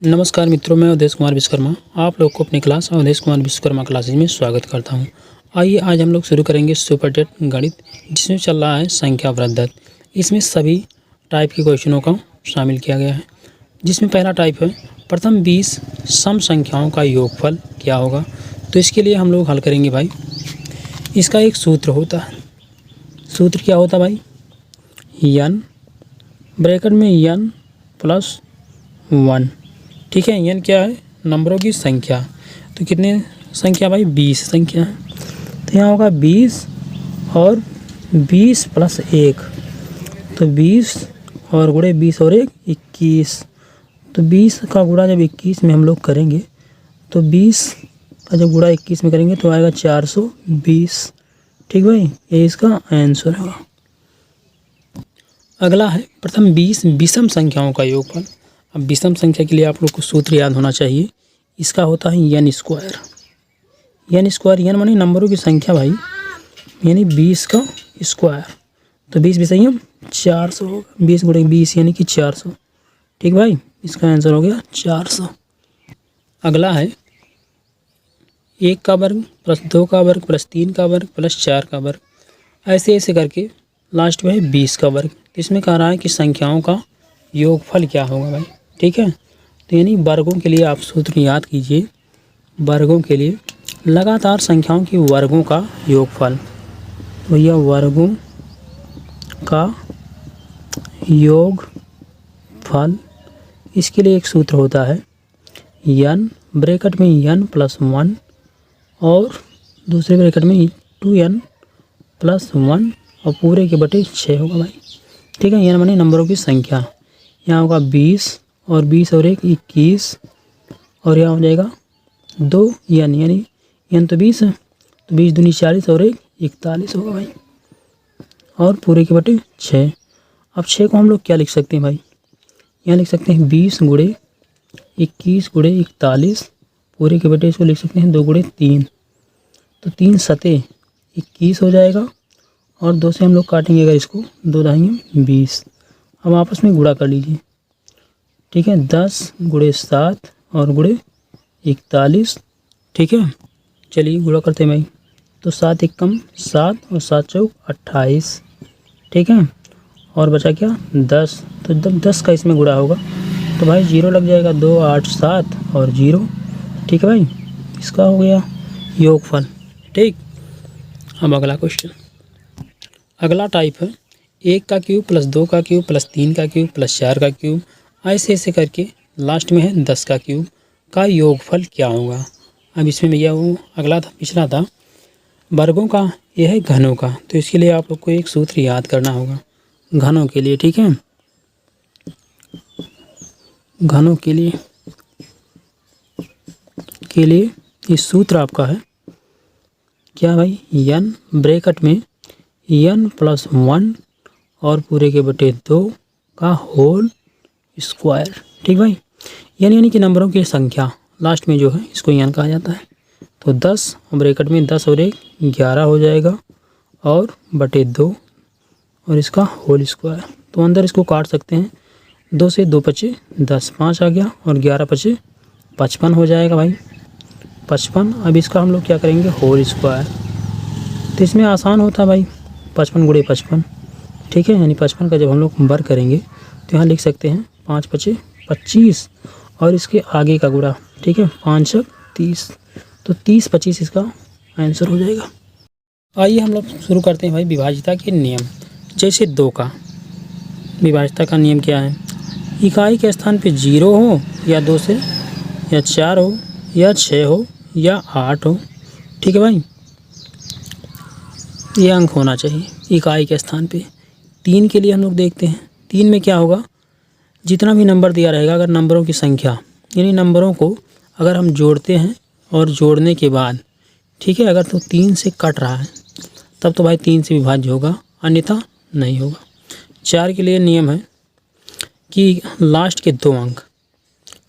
नमस्कार मित्रों, मैं अवधेश कुमार विश्वकर्मा आप लोग को अपनी क्लास अवधेश कुमार विश्वकर्मा क्लासेज में स्वागत करता हूं। आइए आज हम लोग शुरू करेंगे सुपर टेट गणित, जिसमें चल रहा है संख्या वृद्धि। इसमें सभी टाइप के क्वेश्चनों का शामिल किया गया है। जिसमें पहला टाइप है प्रथम 20 सम संख्याओं का योगफल क्या होगा। तो इसके लिए हम लोग हल करेंगे भाई। इसका एक सूत्र होता है। सूत्र क्या होता है भाई? n ब्रैकेट में n प्लस 1। ठीक है, n क्या है? नंबरों की संख्या। तो कितने संख्या भाई? 20 संख्या है। तो यहाँ होगा 20 और 20 प्लस 1। तो 20 और गुणे 20 और 1 21। तो 20 का गुणा जब 21 में हम लोग करेंगे तो 20 का जब गुणा 21 में करेंगे तो आएगा 420। ठीक भाई, ये इसका आंसर होगा। अगला है प्रथम 20 विषम संख्याओं का योगफल। अब विषम संख्या के लिए आप लोग को सूत्र याद होना चाहिए। इसका होता है n square. n square, n माने नंबरों की संख्या भाई, यानी 20 का स्क्वायर। तो 20 विषम 400 होगा। 20 गुणे 20 यानी कि 400। ठीक भाई, इसका आंसर हो गया 400। अगला है 1 का वर्ग प्लस 2 का वर्ग प्लस 3 का वर्ग प्लस 4 का वर्ग, ऐसे ऐसे करके लास्ट में है 20 का वर्ग। इसमें कह रहा है कि संख्याओं का योगफल क्या होगा भाई। ठीक है, तो यानी वर्गों के लिए आप सूत्र याद कीजिए। वर्गों के लिए लगातार संख्याओं की वर्गों का योगफल, तो यह वर्गों का योगफल। इसके लिए एक सूत्र होता है n ब्रैकेट में n प्लस 1 और दूसरे ब्रैकेट में 2n प्लस 1 और पूरे के बटे 6 होगा भाई। ठीक है, n माने नंबरों की संख्या। यहाँ होगा 20 और 20 और 1 21 और यहाँ हो जाएगा 2 n, यानी n तो 20 है, तो 20 दूनी 40 और 1 41 होगा भाई, और पूरे के बटे 6। अब 6 को हम लोग क्या लिख सकते हैं भाई? यहाँ लिख सकते हैं 20 गुणे 21 गुणे 41 पूरे के बटे, इसको लिख सकते हैं 2 गुणे 3। तो 3 सते 21 हो जाएगा और 2 से हम लोग काटेंगे अगर इसको, 2 दाएंगे 20। अब आपस में गुणा कर लीजिए। ठीक है, 10 गुणे 7 और गुणे 41। ठीक है, चलिए गुणा करते हैं भाई। तो 7 एक कम 7 और 7 चौक 28। ठीक है, और बचा क्या? 10। तो जब 10 का इसमें गुणा होगा तो भाई 0 लग जाएगा। 2 8 7 और 0। ठीक है भाई, इसका हो गया योगफल। ठीक, अब अगला क्वेश्चन। अगला टाइप है 1 का क्यूब प्लस 2 का क्यूब प्लस 3 का क्यूब प्लस 4 का क्यूब, ऐसे ऐसे करके लास्ट में है 10 का क्यूब का योगफल क्या होगा। अब इसमें भैया वो अगला था, पिछला था वर्गों का, यह है घनों का। तो इसके लिए आप लोग को एक सूत्र याद करना होगा घनों के लिए। ठीक है, घनों के लिए इस सूत्र आपका है क्या भाई? n ब्रैकेट में n प्लस 1 और पूरे के बटे 2 का होल स्क्वायर। ठीक भाई, यानी कि नंबरों की संख्या लास्ट में जो है इसको n कहा जाता है। तो 10 ब्रैकेट में 10 और 1 11 हो जाएगा और बटे 2 और इसका होल स्क्वायर। तो अंदर इसको काट सकते हैं। 2 से 2 पचे 10, 5 आ गया और 11 पचे 55 हो जाएगा भाई, 55। अब इसका हम लोग क्या करेंगे? Whole square. तो इसमें आसान होता है भाई, 55 गुणे 55। ठीक है, यानी 55 का जब हम लोग वर्ग करेंगे तो यहाँ लिख सकते हैं 5 पचे 25 और इसके आगे का गुणा। ठीक है, 5 छक 30। तो 30 25 इसका आंसर हो जाएगा। आइए हम लोग शुरू करते हैं भाई विभाज्यता के नियम। जैसे 2 का विभाज्यता का नियम क्या है? इकाई के स्थान पे 0 हो या 2 से या 4 हो या 6 हो या 8 हो। ठीक है भाई, ये अंक होना चाहिए इकाई के स्थान पे। 3 के लिए हम लोग देखते हैं। 3 में क्या होगा? जितना भी नंबर दिया रहेगा, अगर नंबरों की संख्या यानी नंबरों को अगर हम जोड़ते हैं और जोड़ने के बाद, ठीक है, अगर तो 3 से कट रहा है तब तो भाई 3 से विभाज्य होगा, अन्यथा नहीं होगा। 4 के लिए नियम है कि लास्ट के 2 अंक,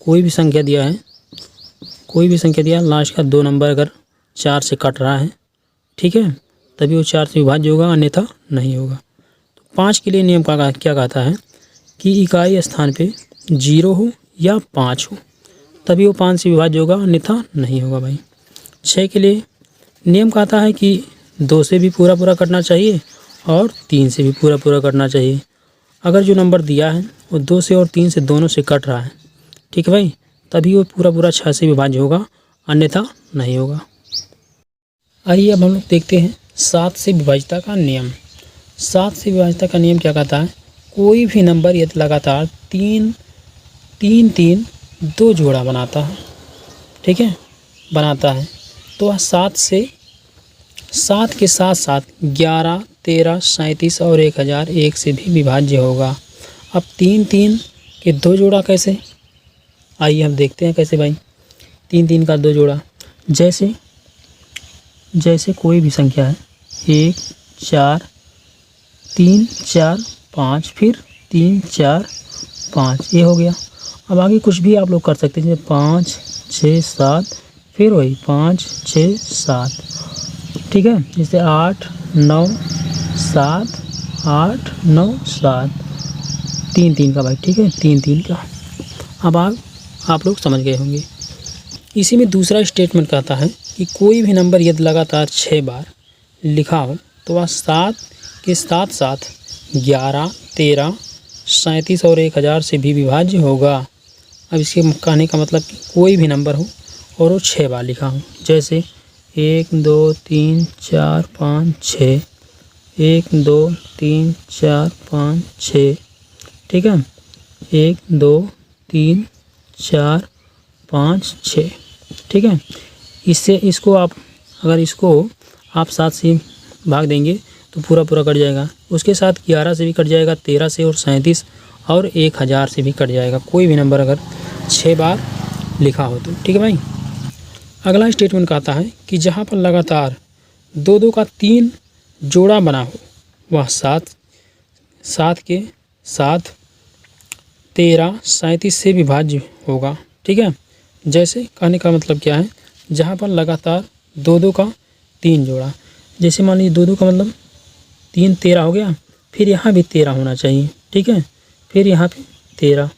कोई भी संख्या दिया है, कोई भी संख्या दिया, लास्ट का 2 नंबर अगर 4 से कट रहा है, ठीक है, तभी वो 4 से विभाज्य होगा, अन्यथा नहीं होगा। तो 5 के लिए नियम का क्या कहता है कि इकाई स्थान पे 0 हो या 5 हो। तभी वो 5 से विभाज्य होगा, अन्यथा नहीं होगा भाई। 6 के लिए नियम कहता है कि 2 से भी पूरा पूरा कटना चाहिए और 3 से भी पूरा पूरा कटना चाहिए। अगर जो नंबर दिया है वो 2 से और 3 से दोनों से कट रहा है, ठीक है भाई, तभी वो पूरा पूरा 6 से विभाज्य होगा, अन्यथा नहीं होगा। आइए अब हम लोग देखते हैं 7 से विभाज्यता का नियम। 7 से विभाज्यता का नियम क्या कहता है, कोई भी नंबर यदि लगातार 3 3 3 2 जोड़ा बनाता है, ठीक है, बनाता है, तो वह 7 के साथ साथ 11, 13, 37 और 1001 से भी विभाज्य होगा। अब 3 3 के 2 जोड़ा कैसे, आइए हम देखते हैं कैसे भाई। 3 3 का 2 जोड़ा, जैसे कोई भी संख्या है 1 4 3 4 5, फिर 3 4 5, ये हो गया। अब आगे कुछ भी आप लोग कर सकते हैं, जैसे 5 6 7, फिर वही 5 6 7, ठीक है, जैसे 8 9 7 8 9 7, 3 3 का भाई, ठीक है, 3 3 का। अब आप लोग समझ गए होंगे। इसी में दूसरा स्टेटमेंट कहता है कि कोई भी नंबर यदि लगातार 6 बार लिखा हो तो वह 7 के साथ साथ 11, 13, 37 और 1000 से भी विभाज्य होगा। अब इसके कहने का मतलब कि कोई भी नंबर हो और वो 6 बार लिखा हो, जैसे 1 2 3 4 5 6, 1 2 3 4 5 6, ठीक है, 1 2 3 4 5 6, ठीक है। इसको आप 7 से भाग देंगे तो पूरा पूरा कट जाएगा। उसके साथ 11 से भी कट जाएगा, 13 से और 37 और 1000 से भी कट जाएगा, कोई भी नंबर अगर 6 बार लिखा हो तो, ठीक है भाई। अगला स्टेटमेंट कहता है कि जहाँ पर लगातार 2 2 का 3 जोड़ा बना हो वह 7 के साथ 13, 37 से विभाज्य होगा, ठीक है। जैसे कहने का मतलब क्या है, जहाँ पर लगातार 2 2 का 3 जोड़ा, जैसे मान लीजिए 2 2 का मतलब 3 13 हो गया, फिर यहाँ भी 13 होना चाहिए, ठीक है, फिर यहाँ पे 13,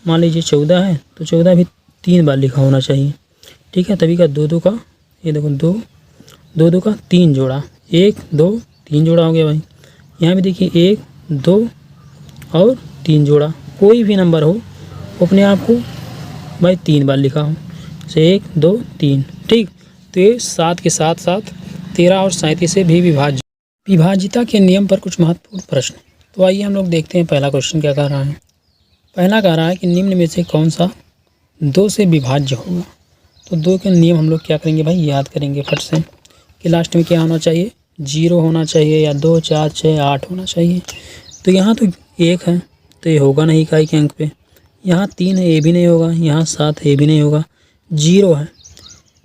मान लीजिए 14 है तो 14 भी 3 बार लिखा होना चाहिए, ठीक है, तभी का 2 2 का, ये देखो 2 2 का 3 जोड़ा, 1 2 3 जोड़ा हो गया भाई। यहाँ भी देखिए 1 2 और 3 जोड़ा, कोई भी नंबर हो अपने आप को भाई 3 बार लिखा हो, जैसे 1 2 3, ठीक। तो ये 7 के साथ साथ 13 और 37 से भी विभाज्यता के नियम पर कुछ महत्वपूर्ण प्रश्न। तो आइए हम लोग देखते हैं पहला क्वेश्चन क्या कह रहा है। पहला कह रहा है कि निम्न में से कौन सा 2 से विभाज्य होगा। तो 2 के नियम हम लोग क्या करेंगे भाई, याद करेंगे फट से, कि लास्ट में क्या होना चाहिए, 0 होना चाहिए या 2 4 6 8 होना चाहिए। तो यहाँ तो 1 है तो ये होगा नहीं इकाई के अंक पे, यहाँ 3 है ये भी नहीं होगा, यहाँ 7 है ये भी नहीं होगा, 0 है,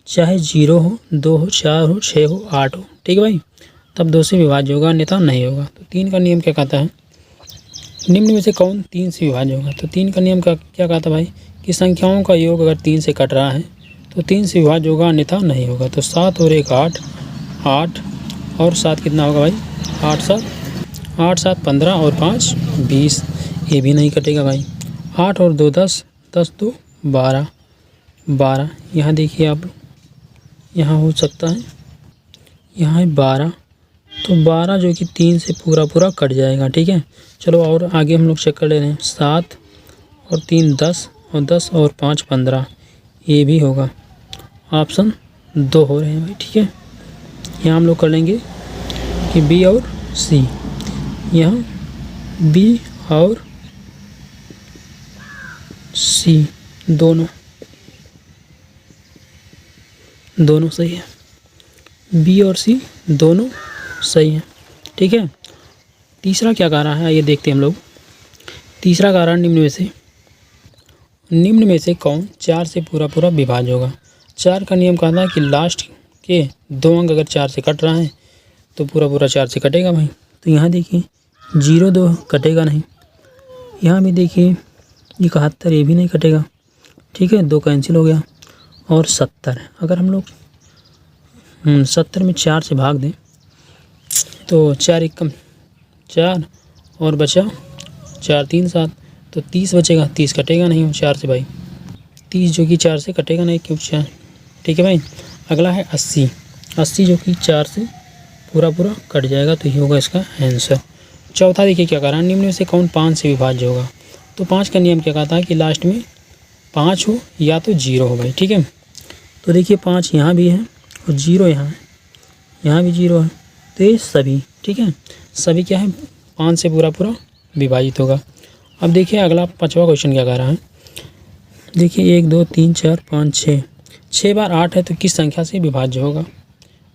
चाहे 0 हो 2 हो 4 हो 6 हो 8 हो, ठीक है भाई, तब 2 से विभाज्य होगा, अन्यथा नहीं होगा। तो 3 का नियम क्या कहता है, निम्न में से कौन 3 से विभाज्य होगा। तो 3 का नियम का क्या कहता है भाई, कि संख्याओं का योग अगर 3 से कट रहा है तो 3 से विभाज्य होगा, अन्यथा नहीं होगा। तो 7 और 1 8, 8 और 7 कितना होगा भाई, 8 7 15 और 5 20, ये भी नहीं कटेगा भाई। 8 और 2 10, 10 2 12, 12, यहाँ देखिए आप, यहाँ हो सकता है, यहाँ है 12, तो 12 जो कि 3 से पूरा पूरा कट जाएगा, ठीक है। चलो और आगे हम लोग चेक कर ले रहे हैं, 7 और 3 10 और 10 और 5 15, ये भी होगा, ऑप्शन 2 हो रहे हैं भाई, ठीक है। यहाँ हम लोग कर लेंगे कि बी और सी, यहाँ बी और सी दोनों सही है, बी और सी दोनों सही है, ठीक है। तीसरा क्या कह रहा है, ये देखते हैं हम लोग। तीसरा कह रहा है निम्न में से कौन 4 से पूरा पूरा विभाज्य होगा। 4 का नियम कहता है कि लास्ट के 2 अंक अगर 4 से कट रहा है तो पूरा पूरा 4 से कटेगा भाई। तो यहाँ देखिए 0 2 कटेगा नहीं, यहाँ भी देखिए 71 ये भी नहीं कटेगा, ठीक है, 2 कैंसिल हो गया। और 70, अगर हम लोग 70 में 4 से भाग दें तो 4 1 कम 4 और बचा 4 3 7, तो 30 बचेगा, 30 कटेगा नहीं 4 से भाई। 30 जो कि 4 से कटेगा नहीं, क्यों 4, ठीक है भाई। अगला है 80, 80 जो कि 4 से पूरा कट जाएगा, तो ये होगा इसका आंसर। चौथा देखिए क्या कह रहा है, निम्न में से कौन 5 से विभाज्य होगा। तो 5 का नियम क्या कहता है कि लास्ट में 5 हो या तो 0 हो भाई, ठीक है। तो देखिए 5 यहाँ भी है और 0 यहाँ है, यहाँ भी 0 है, तो ये सभी, ठीक है, सभी क्या है 5 से पूरा विभाजित होगा। अब देखिए अगला 5वां क्वेश्चन क्या कह रहा है, देखिए 1 2 3 4 5 6, 6 बार 8 है तो किस संख्या से विभाज्य होगा।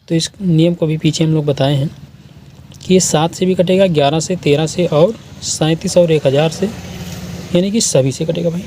तो इस नियम को भी पीछे हम लोग बताए हैं कि ये 7 से भी कटेगा, 11 से, 13 से और 37 और 1000 से, यानी कि सभी से कटेगा भाई।